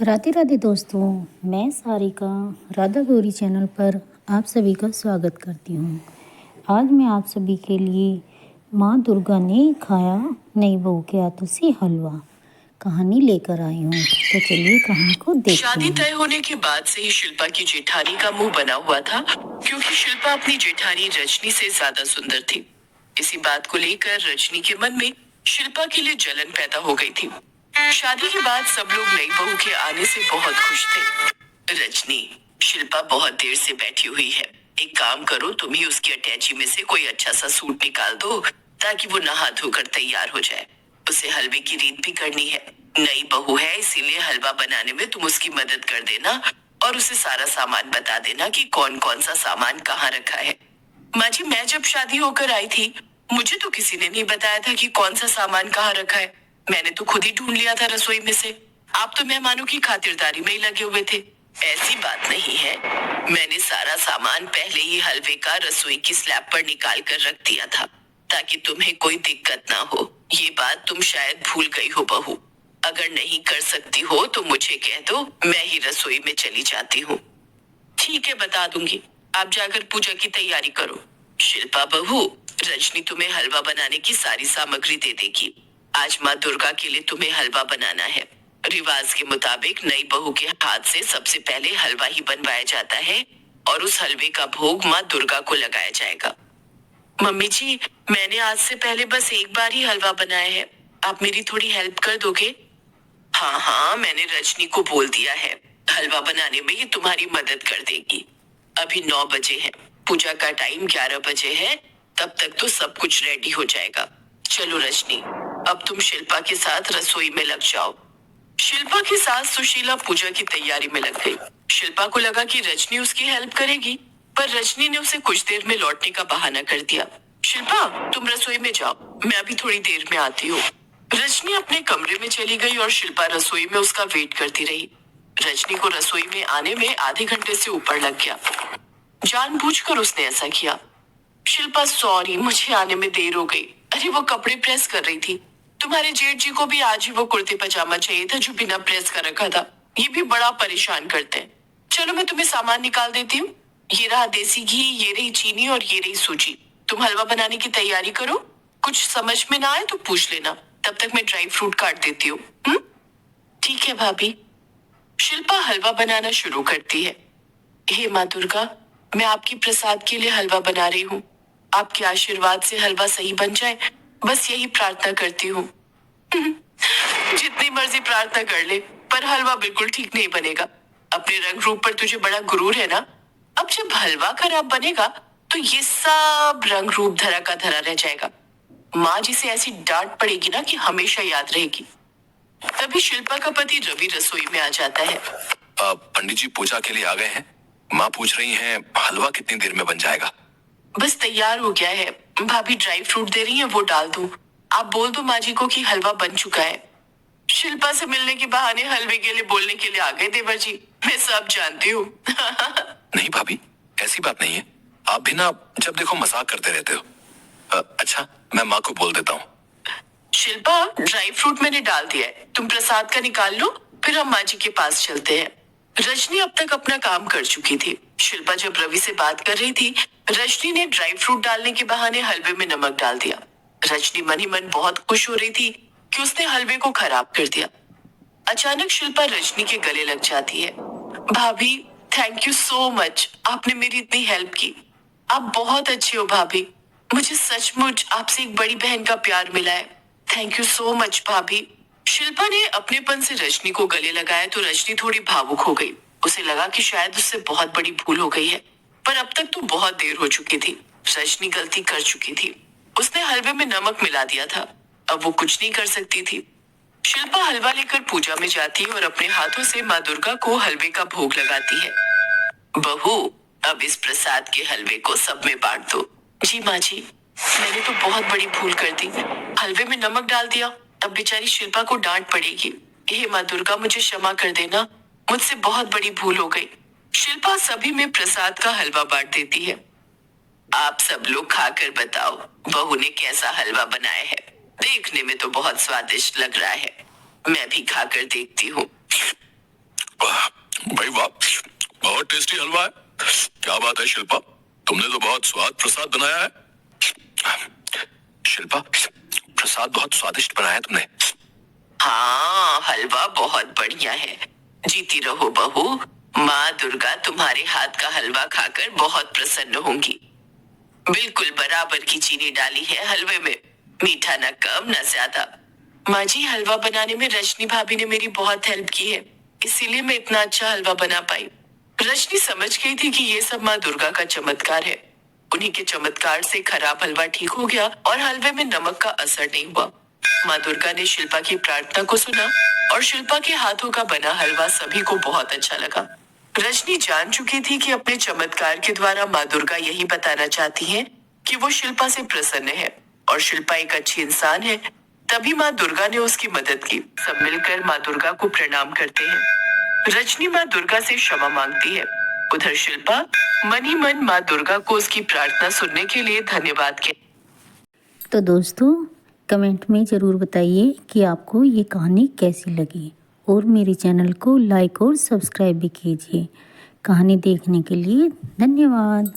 राधे राधे दोस्तों, मैं सारिका राधा गौरी चैनल पर आप सभी का स्वागत करती हूँ। आज मैं आप सभी के लिए माँ दुर्गा ने खाया नई बहू के हाथों से हलवा कहानी लेकर आई हूँ। तो चलिए कहानी को देखते शादी हैं। तय होने के बाद से ही शिल्पा की जेठानी का मुंह बना हुआ था, क्योंकि शिल्पा अपनी जेठानी रजनी से ज्यादा सुंदर थी। इसी बात को लेकर रजनी के मन में शिल्पा के लिए जलन पैदा हो गई थी। शादी के बाद सब लोग नई बहू के आने से बहुत खुश थे। रजनी, शिल्पा बहुत देर से बैठी हुई है। एक काम करो, तुम ही उसकी अटैची में से कोई अच्छा सा सूट निकाल दो, ताकि वो नहा धोकर तैयार हो जाए। उसे हलवे की रीत भी करनी है। नई बहू है, इसीलिए हलवा बनाने में तुम उसकी मदद कर देना और उसे सारा सामान बता देना कि कौन कौन सा सामान कहाँ रखा है। माँ जी, मैं जब शादी होकर आई थी, मुझे तो किसी ने नहीं बताया था कि कौन सा सामान कहाँ रखा है। मैंने तो खुद ही ढूंढ लिया था रसोई में से। आप तो मेहमानों की खातिरदारी में ही लगे हुए थे। ऐसी बात नहीं है, मैंने सारा सामान पहले ही हलवे का रसोई की स्लैब पर निकाल कर रख दिया था, ताकि तुम्हें कोई दिक्कत ना हो। ये बात तुम शायद भूल गई हो बहू। अगर नहीं कर सकती हो तो मुझे कह दो, मैं ही रसोई में चली जाती हूँ। ठीक है, बता दूंगी। आप जाकर पूजा की तैयारी करो। शिल्पा बहू, रजनी तुम्हें हलवा बनाने की सारी सामग्री दे देगी। आज माँ दुर्गा के लिए तुम्हें हलवा बनाना है। रिवाज के मुताबिक नई बहू के हाथ से सबसे पहले हलवा ही बनवाया जाता है और उस हलवे का भोग माँ दुर्गा को लगाया जाएगा। मम्मी जी, मैंने आज से पहले बस एक बार ही हलवा बनाया है। आप मेरी थोड़ी हेल्प कर दोगे? हाँ हाँ, मैंने रजनी को बोल दिया है, हलवा बनाने में ये तुम्हारी मदद कर देगी। अभी 9 बजे है, पूजा का टाइम 11 बजे है। तब तक तो सब कुछ रेडी हो जाएगा। चलो रजनी, अब तुम शिल्पा के साथ रसोई में लग जाओ। शिल्पा की सास सुशीला पूजा की तैयारी में लग गई। शिल्पा को लगा कि रजनी उसकी हेल्प करेगी, पर रजनी ने उसे कुछ देर में लौटने का बहाना कर दिया। शिल्पा, तुम रसोई में जाओ, मैं अभी थोड़ी देर में आती हूँ। रजनी अपने कमरे में चली गई और शिल्पा रसोई में उसका वेट करती रही। रजनी को रसोई में आने में आधे घंटे से ऊपर लग गया। जानबूझकर उसने ऐसा किया। शिल्पा सॉरी, मुझे आने में देर हो गई। अरे वो कपड़े प्रेस कर रही थी। तुम्हारे जेठ जी को भी आज ही वो कुर्ते पजामा चाहिए था जो बिना प्रेस कर रखा था। ये भी बड़ा परेशान करते हैं। चलो मैं तुम्हें सामान निकाल देती हूँ। ये रहा देसी घी, ये रही चीनी और ये रही सूजी। तुम हलवा बनाने की तैयारी करो। कुछ समझ में ना आए तो पूछ लेना। तब तक मैं ड्राई फ्रूट काट देती हूँ। ठीक है भाभी। शिल्पा हलवा बनाना शुरू करती है। हे माँ दुर्गा, मैं आपकी प्रसाद के लिए हलवा बना रही हूँ। आपके आशीर्वाद से हलवा सही बन जाए, बस यही प्रार्थना करती हूँ। जितनी मर्जी प्रार्थना कर ले, पर हलवा बिल्कुल ठीक नहीं बनेगा। अपने रंग रूप पर तुझे बड़ा गुरूर है ना। अब जब हलवा खराब बनेगा तो ये सब रंग रूप धरा का धरा रह जाएगा। माँ जी से ऐसी डांट पड़ेगी ना कि हमेशा याद रहेगी। तभी शिल्पा का पति रवि रसोई में आ जाता है। पंडित जी पूजा के लिए आ गए हैं। माँ पूछ रही हैं हलवा कितनी देर में बन जाएगा। बस तैयार हो गया है। भाभी ड्राई फ्रूट दे रही है, वो डाल दूं। आप बोल दो माँ जी को कि हलवा बन चुका है। शिल्पा से मिलने के बहाने हलवे के लिए बोलने के लिए आ गए देवर जी। मैं सब जानती हूँ। नहीं भाभी, ऐसी बात नहीं है। आप भी ना जब देखो मजाक करते रहते हो। अच्छा, मैं माँ को बोल देता हूँ। शिल्पा, ड्राई फ्रूट मैंने डाल दिया है, तुम प्रसाद का निकाल लो, फिर हम माँ जी के पास चलते हैं। रजनी अब तक अपना काम कर चुकी थी। शिल्पा जब रवि से बात कर रही थी, रजनी ने ड्राई फ्रूट डालने के बहाने हलवे में नमक डाल दिया। रजनी मन ही मन बहुत खुश हो रही थी कि उसने हलवे को खराब कर दिया। अचानक शिल्पा रजनी के गले लग जाती है। भाभी, थैंक यू सो मच, आपने मेरी इतनी हेल्प की। आप बहुत अच्छी हो भाभी। मुझे सचमुच आपसे एक बड़ी बहन का प्यार मिला है। थैंक यू सो मच भाभी। शिल्पा ने अपनेपन से रजनी को गले लगाया तो रजनी थोड़ी भावुक हो गई। उसे लगा कि शायद उससे बहुत बड़ी भूल हो गई है, पर अब तक तो बहुत देर हो चुकी थी। रजनी गलती कर चुकी थी। उसने हलवे में नमक मिला दिया था। अब वो कुछ नहीं कर सकती थी। शिल्पा हलवा लेकर पूजा में जाती है और अपने हाथों से माँ दुर्गा को हलवे का भोग लगाती है। बहू, अब इस प्रसाद के हलवे को सब में बांट दो। जी माँ जी, मैंने तो बहुत बड़ी भूल कर दी। हलवे में नमक डाल दिया, अब बेचारी शिल्पा को डांट पड़ेगी। हे माँ दुर्गा, मुझे क्षमा कर देना, मुझसे बहुत बड़ी भूल हो गई। शिल्पा सभी में प्रसाद का हलवा बांट देती है। आप सब लोग खाकर बताओ, बहू ने कैसा हलवा बनाया है। देखने में तो बहुत स्वादिष्ट लग रहा है। मैं भी खाकर देखती हूँ। टेस्टी हलवा है। क्या बात है शिल्पा, तुमने तो बहुत स्वाद प्रसाद बनाया है। शिल्पा, प्रसाद बहुत स्वादिष्ट बनाया है तुमने। हाँ, हलवा बहुत बढ़िया है। जीती रहो बहू। माँ दुर्गा तुम्हारे हाथ का हलवा खाकर बहुत प्रसन्न होंगी। बिल्कुल बराबर की चीनी डाली है हलवे में, मीठा न कम न ज्यादा। माँ जी, हलवा बनाने में रजनी भाभी ने मेरी बहुत हेल्प की है, इसीलिए मैं इतना अच्छा हलवा बना पाई। रजनी समझ गई थी कि ये सब माँ दुर्गा का चमत्कार है। उन्हीं के चमत्कार से खराब हलवा ठीक हो गया और हलवे में नमक का असर नहीं हुआ। माँ दुर्गा ने शिल्पा की प्रार्थना को सुना और शिल्पा के हाथों का बना हलवा सभी को बहुत अच्छा लगा। रजनी जान चुकी थी कि अपने चमत्कार के द्वारा माँ दुर्गा यही बताना चाहती हैं कि वो शिल्पा से प्रसन्न है और शिल्पा एक अच्छी इंसान है। तभी माँ दुर्गा ने उसकी मदद की। सब मिलकर माँ दुर्गा को प्रणाम करते हैं। रजनी माँ दुर्गा से क्षमा मांगती है। उधर शिल्पा मन ही मन माँ दुर्गा को उसकी प्रार्थना सुनने के लिए धन्यवाद कहती। तो दोस्तों, कमेंट में ज़रूर बताइए कि आपको ये कहानी कैसी लगी और मेरे चैनल को लाइक और सब्सक्राइब भी कीजिए। कहानी देखने के लिए धन्यवाद।